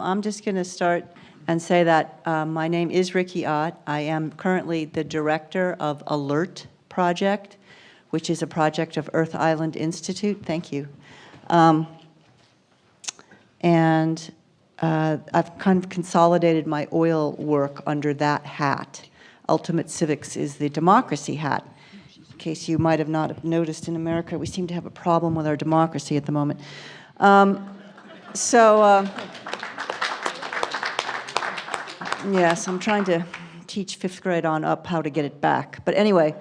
I'm just going to start and say that my name is Riki Ott. I am currently the director of ALERT project, which is a project of Earth Island Institute. Thank you. I've kind of consolidated my oil work under that hat. Ultimate Civics is the democracy hat. In case you might have not noticed, in America, we seem to have a problem with our democracy at the moment. Yes, I'm trying to teach 5th grade on up how to get it back. But anyway,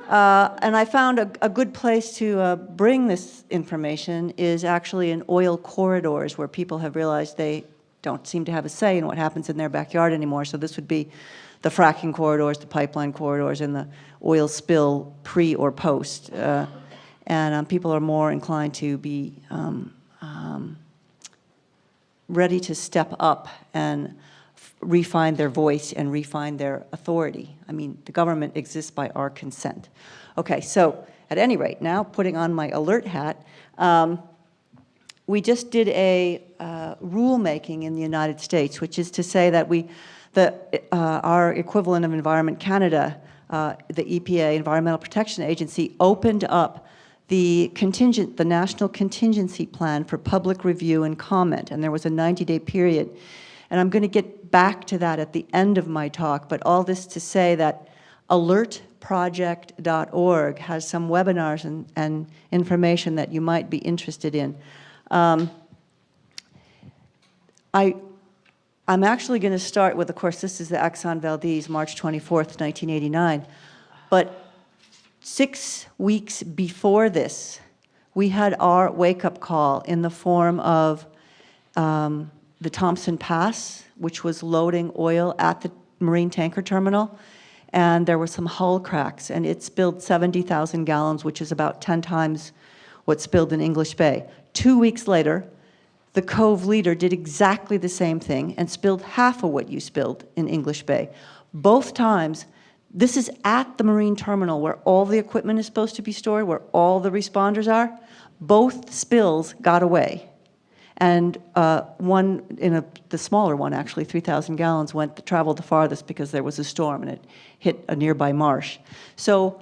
and I found a good place to bring this information is actually in oil corridors, where people have realized they don't seem to have a say in what happens in their backyard anymore. So this would be the fracking corridors, the pipeline corridors, and the oil spill pre or post. And people are more inclined to be ready to step up and refine their voice and refine their authority. I mean, the government exists by our consent. Okay, so at any rate, now putting on my alert hat, we just did a rulemaking in the United States, which is to say that our equivalent of Environment Canada, the EPA, Environmental Protection Agency, opened up the National Contingency Plan for public review and comment, and there was a 90-day period. And I'm going to get back to that at the end of my talk, but all this to say that alertproject.org has some webinars and information that you might be interested in. I'm actually going to start with, of course, this is the Exxon Valdez, March 24th, 1989. But 6 weeks before this, we had our wake-up call in the form of the Thompson Pass, which was loading oil at the marine tanker terminal, and there were some hull cracks, and it spilled 70,000 gallons, which is about 10 times what spilled in English Bay. 2 weeks later, the Cove leader did exactly the same thing and spilled half of what you spilled in English Bay. Both times, this is at the marine terminal where all the equipment is supposed to be stored, where all the responders are. Both spills got away. And one, the smaller one actually, 3,000 gallons, traveled the farthest because there was a storm and it hit a nearby marsh. So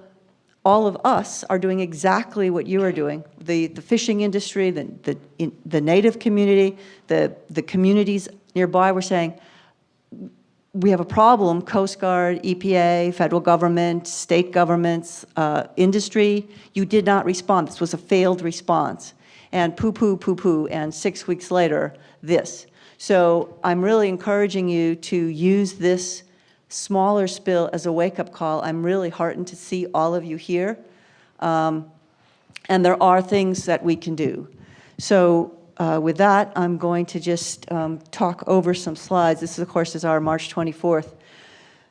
all of us are doing exactly what you are doing. The fishing industry, the native community, the communities nearby were saying, we have a problem. Coast Guard, EPA, federal government, state governments, industry, you did not respond. This was a failed response. And poo-poo, poo-poo, and 6 weeks later, this. So I'm really encouraging you to use this smaller spill as a wake-up call. I'm really heartened to see all of you here. And there are things that we can do. So with that, I'm going to just talk over some slides. This, of course, is our March 24th.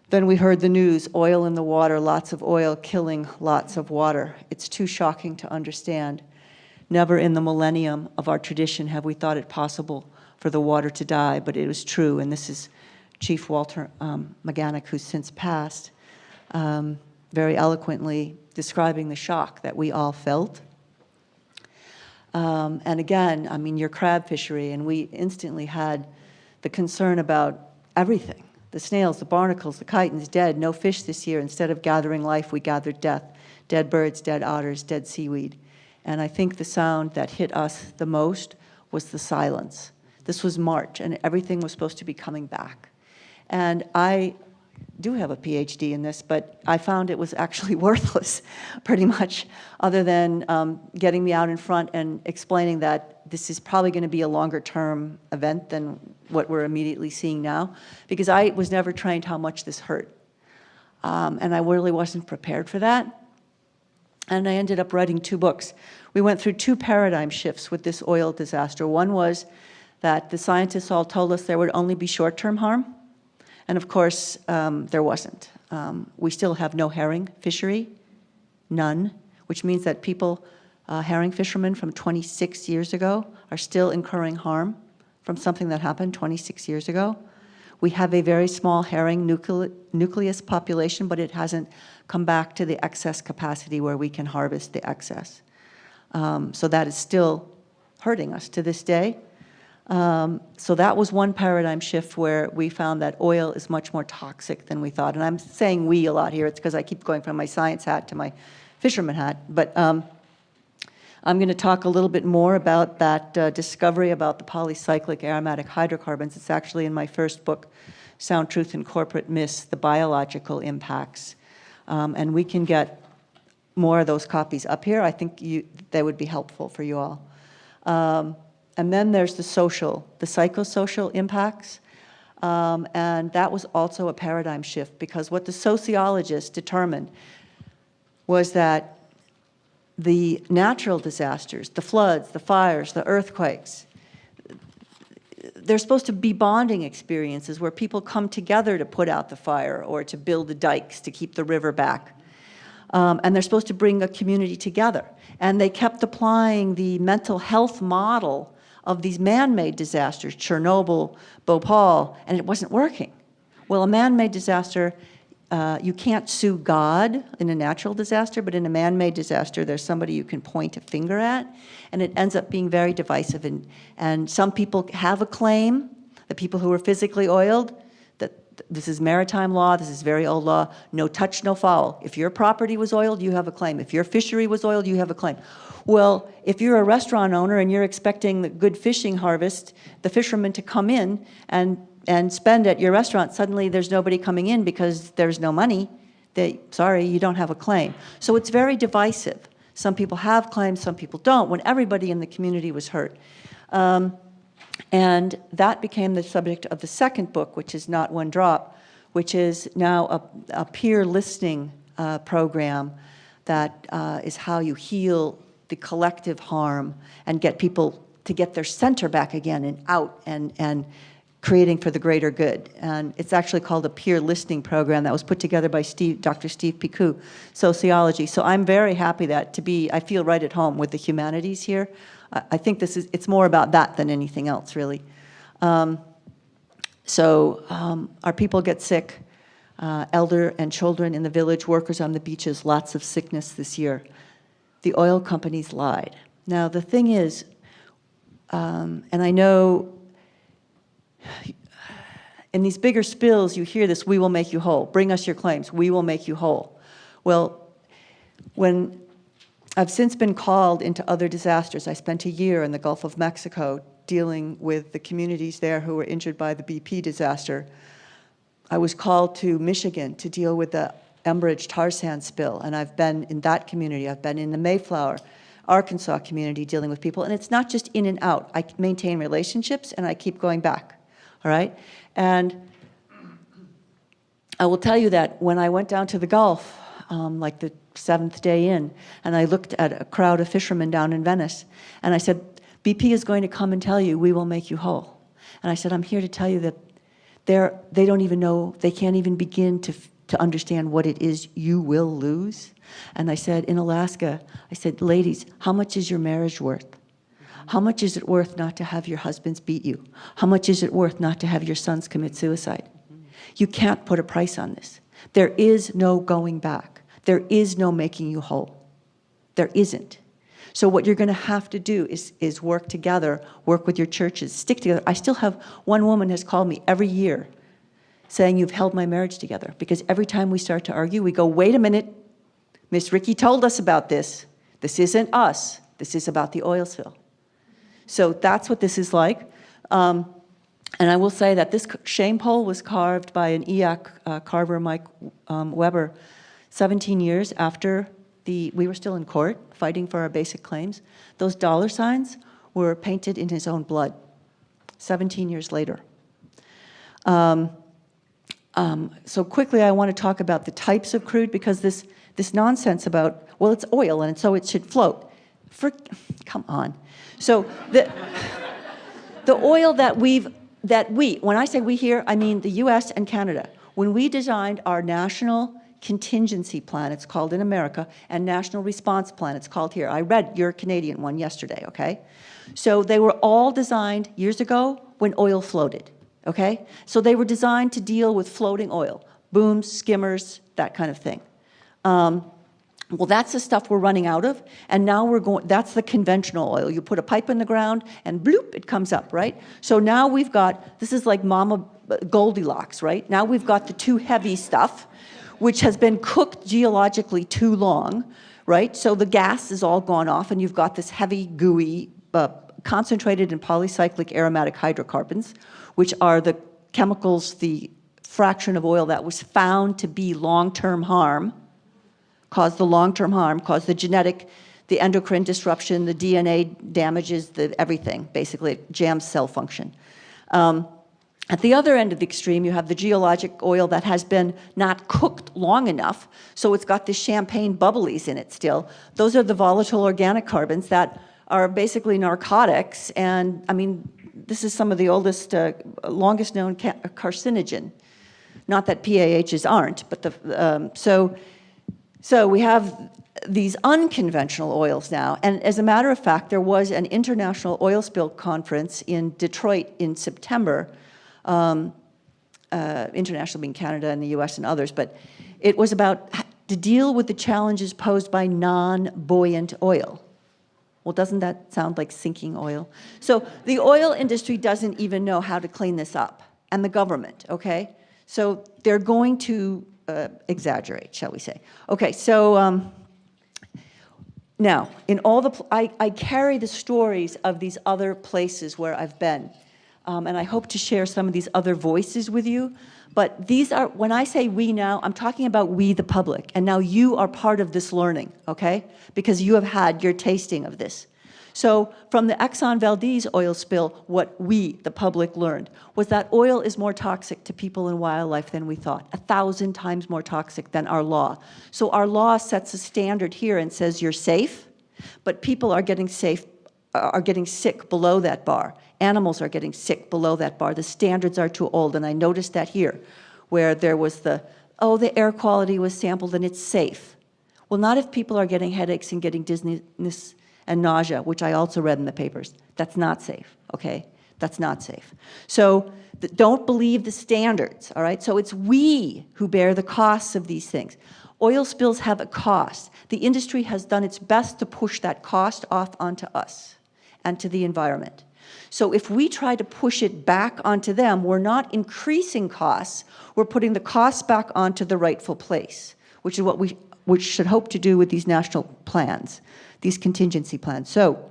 Then we heard the news, oil in the water, lots of oil killing lots of water. It's too shocking to understand. Never in the millennium of our tradition have we thought it possible for the water to die, but it was true, and this is Chief Walter McGannick, who's since passed, very eloquently describing the shock that we all felt. And again, I mean, your crab fishery, and we instantly had the concern about everything. The snails, the barnacles, the chitons, dead, no fish this year. Instead of gathering life, we gathered death. Dead birds, dead otters, dead seaweed. And I think the sound that hit us the most was the silence. This was March, and everything was supposed to be coming back. And I do have a PhD in this, but I found it was actually worthless, pretty much, other than getting me out in front and explaining that this is probably going to be a longer-term event than what we're immediately seeing now, because I was never trained how much this hurt. And I really wasn't prepared for that. And I ended up writing 2 books. We went through 2 paradigm shifts with this oil disaster. One was that the scientists all told us there would only be short-term harm. And of course, there wasn't. We still have no herring fishery, none, which means that people, herring fishermen from 26 years ago, are still incurring harm from something that happened 26 years ago. We have a very small herring nucleus population, but it hasn't come back to the excess capacity where we can harvest the excess. So that is still hurting us to this day. So that was one paradigm shift where we found that oil is much more toxic than we thought. And I'm saying we a lot here. It's because I keep going from my science hat to my fisherman hat. But I'm going to talk a little bit more about that discovery about the polycyclic aromatic hydrocarbons. It's actually in my first book, Sound Truth and Corporate Myths, The Biological Impacts. And we can get more of those copies up here. I think they would be helpful for you all. And then there's the psychosocial impacts. And that was also a paradigm shift, because what the sociologists determined was that the natural disasters, the floods, the fires, the earthquakes, they're supposed to be bonding experiences where people come together to put out the fire or to build the dikes to keep the river back. And they're supposed to bring a community together. And they kept applying the mental health model of these man-made disasters, Chernobyl, Bhopal, and it wasn't working. Well, a man-made disaster, you can't sue God in a natural disaster, but in a man-made disaster, there's somebody you can point a finger at, and it ends up being very divisive. And some people have a claim, the people who are physically oiled, that this is maritime law, this is very old law, no touch, no foul. If your property was oiled, you have a claim. If your fishery was oiled, you have a claim. Well, if you're a restaurant owner and you're expecting the good fishing harvest, the fishermen to come in and spend at your restaurant, suddenly there's nobody coming in because there's no money, sorry, you don't have a claim. So it's very divisive. Some people have claims, some people don't, when everybody in the community was hurt. And that became the subject of the second book, which is Not One Drop, which is now a peer listening program that is how you heal the collective harm and get people to get their center back again and out and creating for the greater good. And it's actually called a peer listening program that was put together by Dr. Steve Picou, sociology. So I'm very happy that I feel right at home with the humanities here. I think it's more about that than anything else, really. Our people get sick, elder and children in the village, workers on the beaches, lots of sickness this year. The oil companies lied. Now, the thing is, and I know in these bigger spills, you hear this, we will make you whole. Bring us your claims, we will make you whole. Well, when I've since been called into other disasters, I spent a year in the Gulf of Mexico dealing with the communities there who were injured by the BP disaster. I was called to Michigan to deal with the Enbridge tar sand spill, and I've been in that community. I've been in the Mayflower, Arkansas community dealing with people, and it's not just in and out. I maintain relationships, and I keep going back, all right? And I will tell you that when I went down to the Gulf, like the 7th day in, and I looked at a crowd of fishermen down in Venice, and I said, BP is going to come and tell you, we will make you whole. And I said, I'm here to tell you that they don't even know, they can't even begin to understand what it is you will lose. And I said, in Alaska, I said, ladies, how much is your marriage worth? How much is it worth not to have your husbands beat you? How much is it worth not to have your sons commit suicide? You can't put a price on this. There is no going back. There is no making you whole. There isn't. So what you're going to have to do is work together, work with your churches, stick together. I still have, one woman has called me every year saying, you've held my marriage together. Because every time we start to argue, we go, wait a minute, Miss Riki told us about this. This isn't us. This is about the oil spill. So that's what this is like. And I will say that this shame pole was carved by an EAC carver, Mike Weber, 17 years after we were still in court fighting for our basic claims. Those dollar signs were painted in his own blood 17 years later. So quickly, I want to talk about the types of crude, because this nonsense about, well, it's oil and so it should float. Come on. So the oil that when I say we here, I mean the US and Canada. When we designed our national contingency plan, it's called in America, and national response plan, it's called here. I read your Canadian one yesterday, okay? So they were all designed years ago when oil floated, okay? So they were designed to deal with floating oil, booms, skimmers, that kind of thing. Well, that's the stuff we're running out of, and now we're going, that's the conventional oil. You put a pipe in the ground, and bloop, it comes up, right? So now we've got, this is like Mama Goldilocks, right? Now we've got the too heavy stuff, which has been cooked geologically too long, right? So the gas is all gone off, and you've got this heavy, gooey, concentrated in polycyclic aromatic hydrocarbons, which are the chemicals, the fraction of oil that was found to be long-term harm, caused the long-term harm, caused the genetic, the endocrine disruption, the DNA damages, the everything, basically, it jams cell function. At the other end of the extreme, you have the geologic oil that has been not cooked long enough, so it's got this champagne bubblies in it still. Those are the volatile organic carbons that are basically narcotics, and I mean, this is some of the oldest, longest known carcinogen. Not that PAHs aren't, but the, so we have these unconventional oils now, and as a matter of fact, there was an international oil spill conference in Detroit in September, international being Canada and the US and others, but it was about to deal with the challenges posed by non-buoyant oil. Well, doesn't that sound like sinking oil? So the oil industry doesn't even know how to clean this up, and the government, okay? So they're going to exaggerate, shall we say. Okay, so now, in all the, I carry the stories of these other places where I've been, and I hope to share some of these other voices with you, but these are, when I say we now, I'm talking about we, the public, and now you are part of this learning, okay? Because you have had your tasting of this. So from the Exxon Valdez oil spill, what we, the public, learned was that oil is more toxic to people and wildlife than we thought, 1,000 times more toxic than our law. So our law sets a standard here and says you're safe, but people are getting sick below that bar. Animals are getting sick below that bar. The standards are too old, and I noticed that here, where there was the air quality was sampled and it's safe. Well, not if people are getting headaches and getting dizziness and nausea, which I also read in the papers. That's not safe, okay? That's not safe. So don't believe the standards, all right? So it's we who bear the costs of these things. Oil spills have a cost. The industry has done its best to push that cost off onto us and to the environment. So if we try to push it back onto them, we're not increasing costs, we're putting the costs back onto the rightful place, which is what we should hope to do with these national plans, these contingency plans. So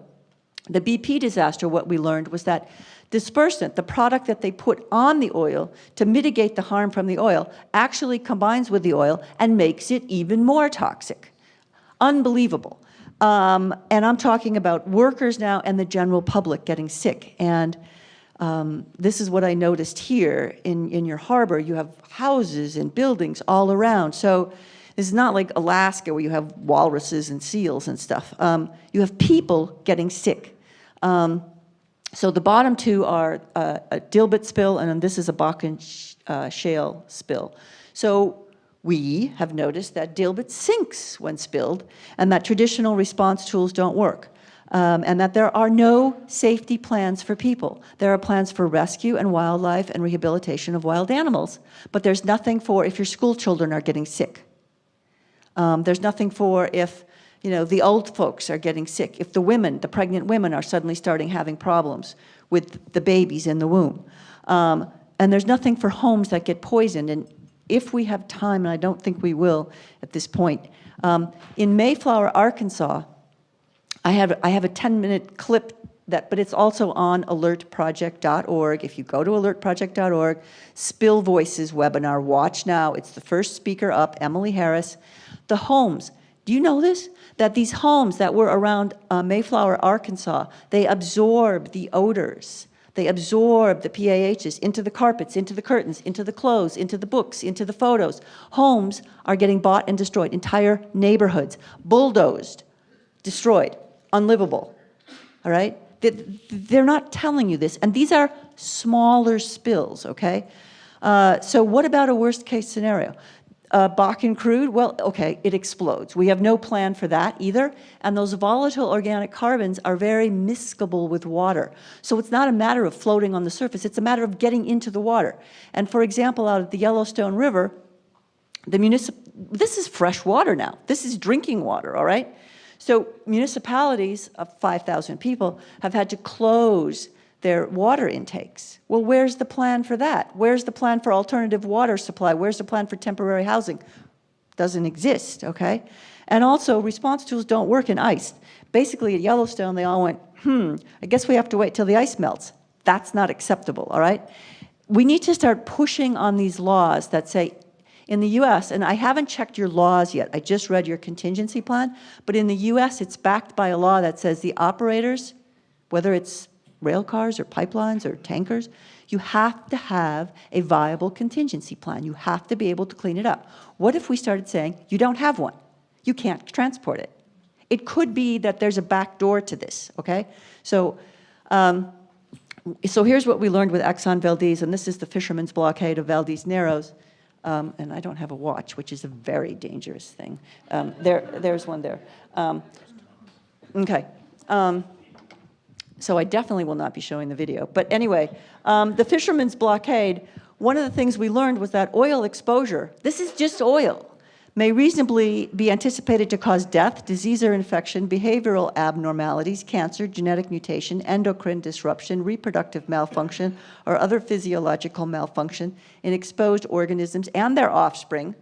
the BP disaster, what we learned was that dispersant, the product that they put on the oil to mitigate the harm from the oil, actually combines with the oil and makes it even more toxic. Unbelievable. And I'm talking about workers now and the general public getting sick. And this is what I noticed here in your harbor. You have houses and buildings all around. So this is not like Alaska where you have walruses and seals and stuff. You have people getting sick. So the bottom two are a Dilbit spill, and then this is a Bakken shale spill. So we have noticed that Dilbit sinks when spilled, and that traditional response tools don't work, and that there are no safety plans for people. There are plans for rescue and wildlife and rehabilitation of wild animals, but there's nothing for if your school children are getting sick. There's nothing for if, you know, the old folks are getting sick, if the women, the pregnant women are suddenly starting having problems with the babies in the womb. And there's nothing for homes that get poisoned. And if we have time, and I don't think we will at this point, in Mayflower, Arkansas, I have a 10-minute clip but it's also on alertproject.org. If you go to alertproject.org, Spill Voices webinar, watch now. It's the first speaker up, Emily Harris. The homes, do you know this? That these homes that were around Mayflower, Arkansas, they absorb the odors. They absorb the PAHs into the carpets, into the curtains, into the clothes, into the books, into the photos. Homes are getting bought and destroyed. Entire neighborhoods, bulldozed, destroyed, unlivable, all right? They're not telling you this, and these are smaller spills, okay? So what about a worst case scenario? Bakken crude, well, okay, it explodes. We have no plan for that either, and those volatile organic carbons are very miscible with water. So it's not a matter of floating on the surface, it's a matter of getting into the water. And for example, out of the Yellowstone River, this is fresh water now. This is drinking water, all right? So municipalities of 5,000 people have had to close their water intakes. Well, where's the plan for that? Where's the plan for alternative water supply? Where's the plan for temporary housing? Doesn't exist, okay? And also, response tools don't work in ice. Basically, at Yellowstone, they all went, I guess we have to wait till the ice melts. That's not acceptable, all right? We need to start pushing on these laws that say, in the US, and I haven't checked your laws yet, I just read your contingency plan, but in the US, it's backed by a law that says the operators, whether it's rail cars or pipelines or tankers, you have to have a viable contingency plan. You have to be able to clean it up. What if we started saying, you don't have one? You can't transport it. It could be that there's a back door to this, okay? So here's what we learned with Exxon Valdez, and this is the fishermen's blockade of Valdez Narrows. And I don't have a watch, which is a very dangerous thing. There's one there. Okay. So I definitely will not be showing the video. But anyway, the fishermen's blockade, one of the things we learned was that oil exposure, this is just oil, may reasonably be anticipated to cause death, disease or infection, behavioral abnormalities, cancer, genetic mutation, endocrine disruption, reproductive malfunction, or other physiological malfunction in exposed organisms and their offspring,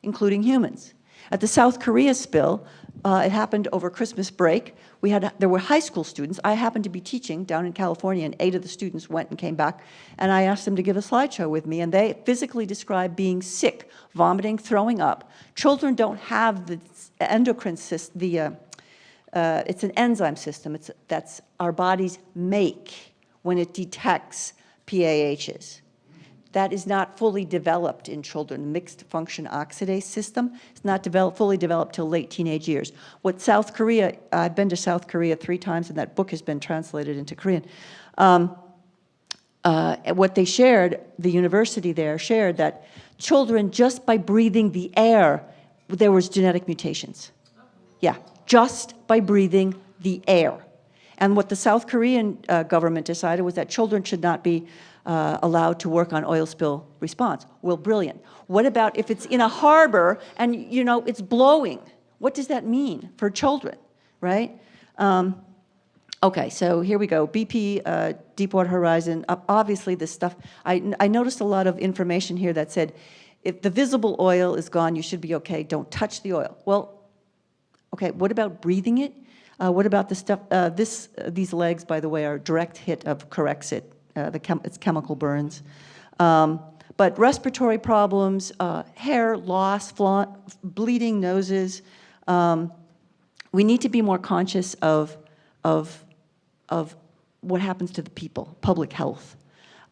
including humans. At the South Korea spill, it happened over Christmas break. There were high school students. I happened to be teaching down in California, and 8 of the students went and came back, and I asked them to give a slideshow with me, and they physically described being sick, vomiting, throwing up. Children don't have the endocrine system, it's an enzyme system that's our bodies make when it detects PAHs. That is not fully developed in children. Mixed function oxidase system is not fully developed till late teenage years. What South Korea, I've been to South Korea 3 times, and that book has been translated into Korean. What they shared, the university there shared that children, just by breathing the air, there was genetic mutations. Yeah, just by breathing the air. And what the South Korean government decided was that children should not be allowed to work on oil spill response. Well, brilliant. What about if it's in a harbor and, you know, it's blowing? What does that mean for children, right? Okay, so here we go. BP, Deepwater Horizon. Obviously, this stuff, I noticed a lot of information here that said, if the visible oil is gone, you should be okay. Don't touch the oil. Well, okay, what about breathing it? What about the stuff, these legs, by the way, are a direct hit of Corexit. It's chemical burns. But respiratory problems, hair loss, bleeding noses. We need to be more conscious of what happens to the people, public health.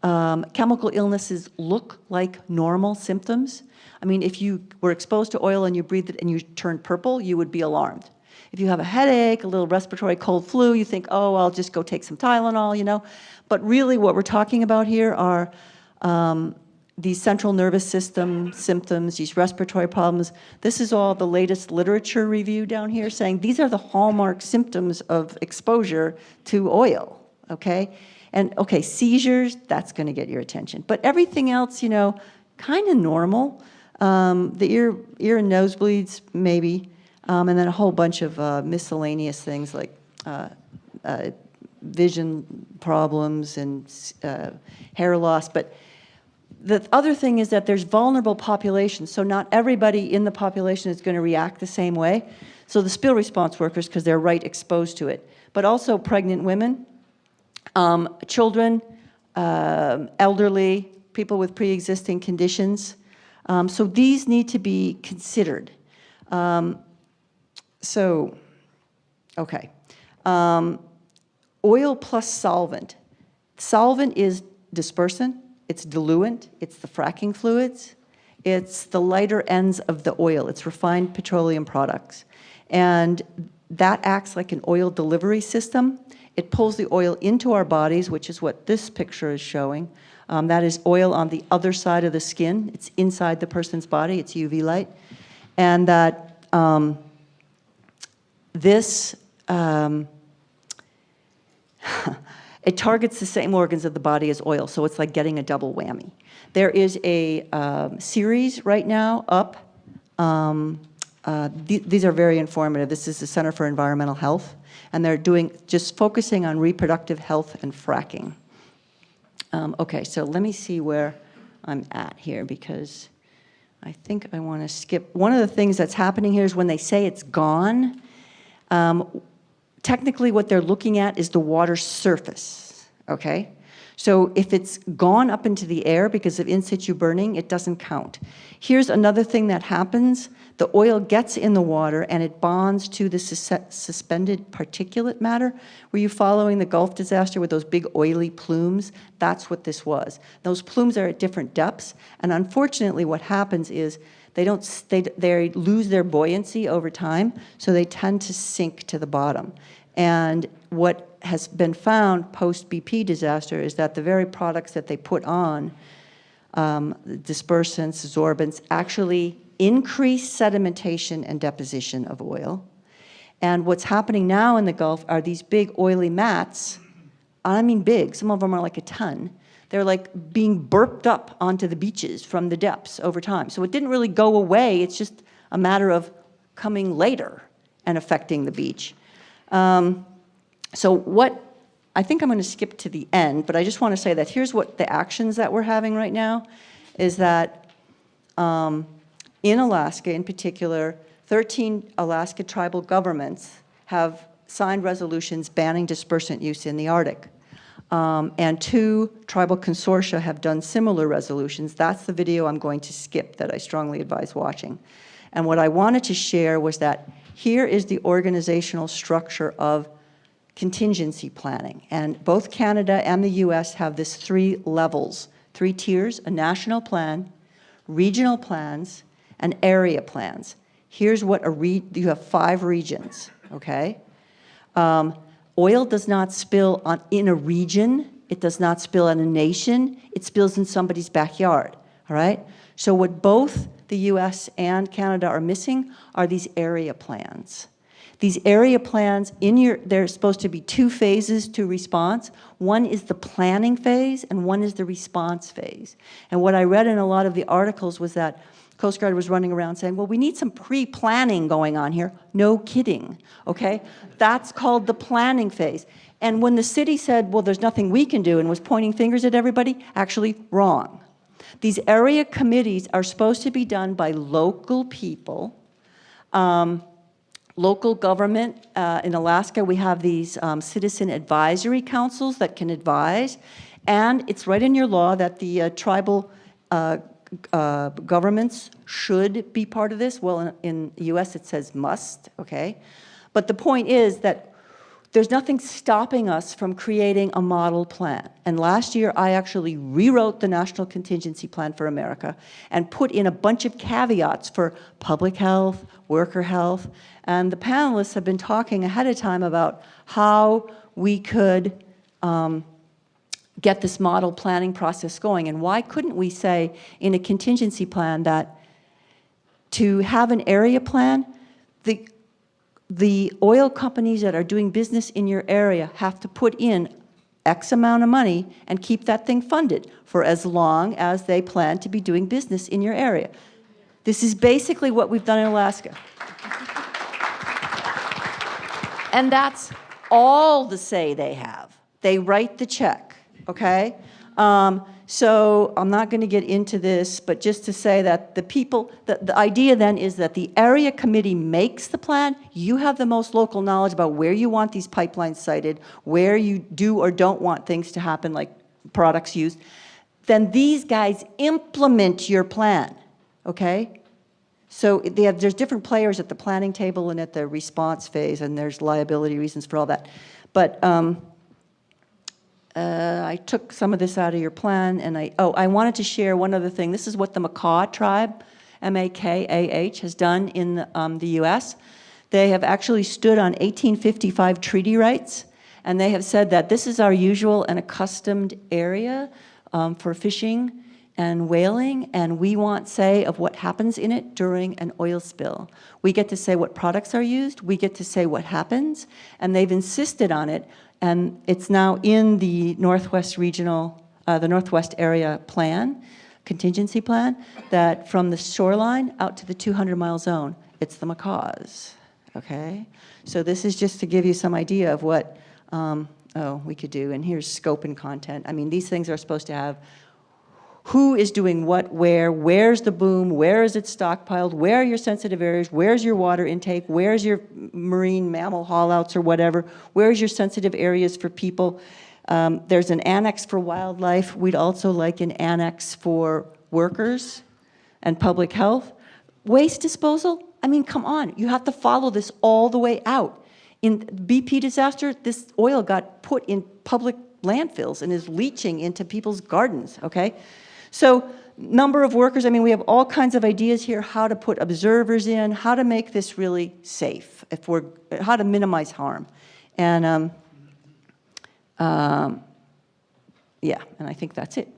Chemical illnesses look like normal symptoms. I mean, if you were exposed to oil and you breathed it and you turned purple, you would be alarmed. If you have a headache, a little respiratory cold flu, you think, oh, I'll just go take some Tylenol, you know. But really what we're talking about here are these central nervous system symptoms, these respiratory problems. This is all the latest literature review down here saying these are the hallmark symptoms of exposure to oil, okay? And, okay, seizures, that's going to get your attention. But everything else, you know, kind of normal. The ear and nosebleeds, maybe. And then a whole bunch of miscellaneous things like vision problems and hair loss. But the other thing is that there's vulnerable populations, so not everybody in the population is going to react the same way. So the spill response workers, because they're right exposed to it, but also pregnant women, children, elderly, people with pre-existing conditions. So these need to be considered. So, okay. Oil plus solvent. Solvent is dispersant, it's diluent, it's the fracking fluids, it's the lighter ends of the oil, it's refined petroleum products. And that acts like an oil delivery system. It pulls the oil into our bodies, which is what this picture is showing. That is oil on the other side of the skin. It's inside the person's body, it's UV light. And that it targets the same organs of the body as oil, so it's like getting a double whammy. There is a series right now up These are very informative. This is the Center for Environmental Health, and they're just focusing on reproductive health and fracking. Okay, so let me see where I'm at here, because I think I want to skip. One of the things that's happening here is when they say it's gone, technically what they're looking at is the water surface, okay? So if it's gone up into the air because of in situ burning, it doesn't count. Here's another thing that happens. The oil gets in the water and it bonds to the suspended particulate matter. Were you following the Gulf disaster with those big oily plumes? That's what this was. Those plumes are at different depths, and unfortunately what happens is they lose their buoyancy over time, so they tend to sink to the bottom. And what has been found post-BP disaster is that the very products that they put on, dispersants, sorbents, actually increase sedimentation and deposition of oil. And what's happening now in the Gulf are these big oily mats. I mean big, some of them are like a ton. They're like being burped up onto the beaches from the depths over time. So it didn't really go away, it's just a matter of coming later and affecting the beach. I think I'm going to skip to the end, but I just want to say that here's what the actions that we're having right now is that in Alaska in particular, 13 Alaska tribal governments have signed resolutions banning dispersant use in the Arctic. And 2 tribal consortia have done similar resolutions. That's the video I'm going to skip that I strongly advise watching. And what I wanted to share was that here is the organizational structure of contingency planning. And both Canada and the US have this 3 levels, 3 tiers: a national plan, regional plans, and area plans. Here's what you have 5 regions, okay? Oil does not spill in a region, it does not spill in a nation, it spills in somebody's backyard, all right? So what both the US and Canada are missing are these area plans. These area plans, there's supposed to be 2 phases to response. One is the planning phase and one is the response phase. And what I read in a lot of the articles was that Coast Guard was running around saying, well, we need some pre-planning going on here. No kidding, okay? That's called the planning phase. And when the city said, well, there's nothing we can do and was pointing fingers at everybody, actually wrong. These area committees are supposed to be done by local people. Local government, in Alaska, we have these citizen advisory councils that can advise. And it's right in your law that the tribal governments should be part of this. Well, in the US it says must, okay? But the point is that there's nothing stopping us from creating a model plan. And last year I actually rewrote the National Contingency Plan for America and put in a bunch of caveats for public health, worker health, and the panelists have been talking ahead of time about how we could get this model planning process going. And why couldn't we say in a contingency plan that to have an area plan, the oil companies that are doing business in your area have to put in X amount of money and keep that thing funded for as long as they plan to be doing business in your area. This is basically what we've done in Alaska. And that's all the say they have. They write the check, okay? So I'm not going to get into this, but just to say that the idea then is that the area committee makes the plan. You have the most local knowledge about where you want these pipelines sited, where you do or don't want things to happen, like products used. Then these guys implement your plan, okay? So there's different players at the planning table and at the response phase, and there's liability reasons for all that. But I took some of this out of your plan, and I wanted to share one other thing. This is what the Makah tribe, M-A-K-A-H, has done in the U.S. They have actually stood on 1855 treaty rights, and they have said that this is our usual and accustomed area for fishing and whaling, and we want say of what happens in it during an oil spill. We get to say what products are used, we get to say what happens, and they've insisted on it. And it's now in the Northwest Regional, the Northwest Area Plan. contingency plan, that from the shoreline out to the 200-mile zone, it's the macaws, okay? So this is just to give you some idea of what, we could do, and here's scope and content. I mean, these things are supposed to have who is doing what, where's the boom, where is it stockpiled, where are your sensitive areas, where's your water intake, where's your marine mammal haulouts or whatever, where's your sensitive areas for people. There's an annex for wildlife. We'd also like an annex for workers and public health. Waste disposal, I mean, come on, you have to follow this all the way out. In BP disaster, this oil got put in public landfills and is leaching into people's gardens, okay? So number of workers, I mean, we have all kinds of ideas here, how to put observers in, how to make this really safe, how to minimize harm. And yeah, and I think that's it.